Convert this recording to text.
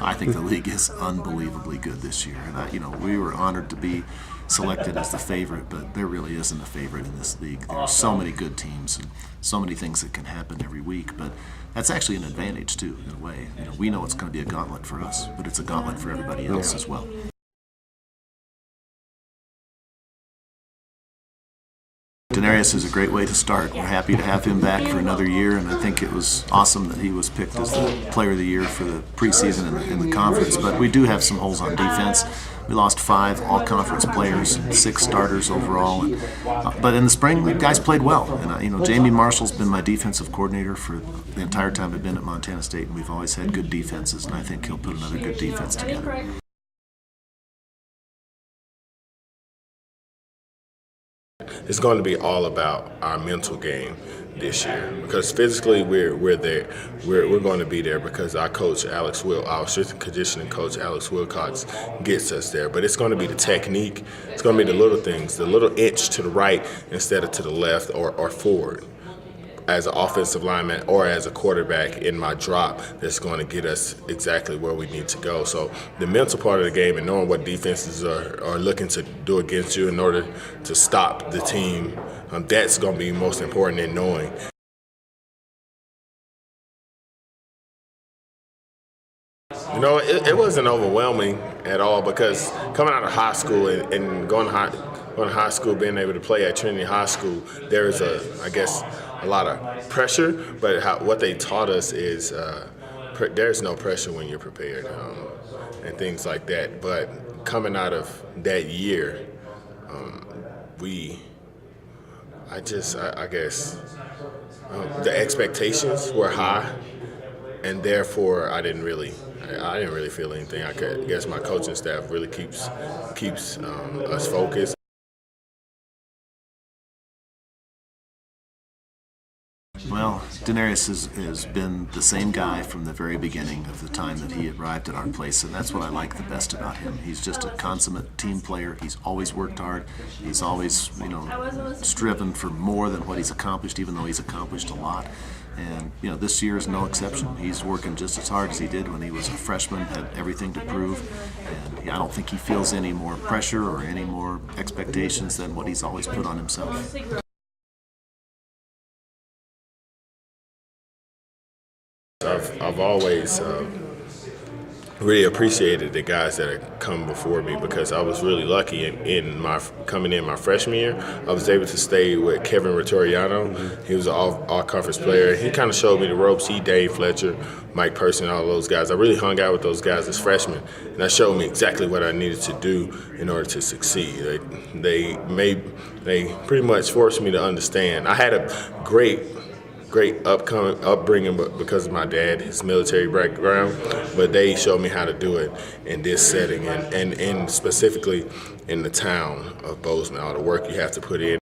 I think the league is unbelievably good this year, and we were honored to be selected as the favorite, but there really isn't a favorite in this league. There are so many good teams and so many things that can happen every week, but that's actually an advantage too, in a way. We know it's going to be a gauntlet for us, but it's a gauntlet for everybody else as well. DeNarius is a great way to start. We're happy to have him back for another year, and I think it was awesome that he was picked as the Player of the Year for the preseason in the conference. But we do have some holes on defense. We lost 5 all-conference players, 6 starters overall. But in the spring, the guys played well. And Jamie Marshall's been my defensive coordinator for the entire time I've been at Montana State, and we've always had good defenses, and I think he'll put another good defense together. It's going to be all about our mental game this year, because physically we're there. We're going to be there because our coach our strength and conditioning coach Alex Wilcox gets us there. But it's going to be the technique. It's going to be the little things, the little inch to the right instead of to the left or forward. As an offensive lineman or as a quarterback in my drop, that's going to get us exactly where we need to go. So the mental part of the game and knowing what defenses are looking to do against you in order to stop the team, that's going to be most important in knowing. It wasn't overwhelming at all, because coming out of high school and going to high school, being able to play at Trinity High School, there's a lot of pressure, but what they taught us is there's no pressure when you're prepared and things like that. But coming out of that year, the expectations were high, and therefore I didn't really feel anything. I guess my coaching staff really keeps us focused. Well, DeNarius has been the same guy from the very beginning of the time that he arrived at our place, and that's what I like the best about him. He's just a consummate team player. He's always worked hard. He's always, striven for more than what he's accomplished, even though he's accomplished a lot. And, this year is no exception. He's working just as hard as he did when he was a freshman, had everything to prove. And I don't think he feels any more pressure or any more expectations than what he's always put on himself. I've always really appreciated the guys that have come before me, because I was really lucky coming in my freshman year. I was able to stay with Kevin Rettoriano. He was an all-conference player. He kind of showed me the ropes. He, Dave Fletcher, Mike Person, all those guys. I really hung out with those guys as freshmen, and that showed me exactly what I needed to do in order to succeed. They pretty much forced me to understand. I had a great upbringing because of my dad, his military background, but they showed me how to do it in this setting and specifically in the town of Bozeman, all the work you have to put in.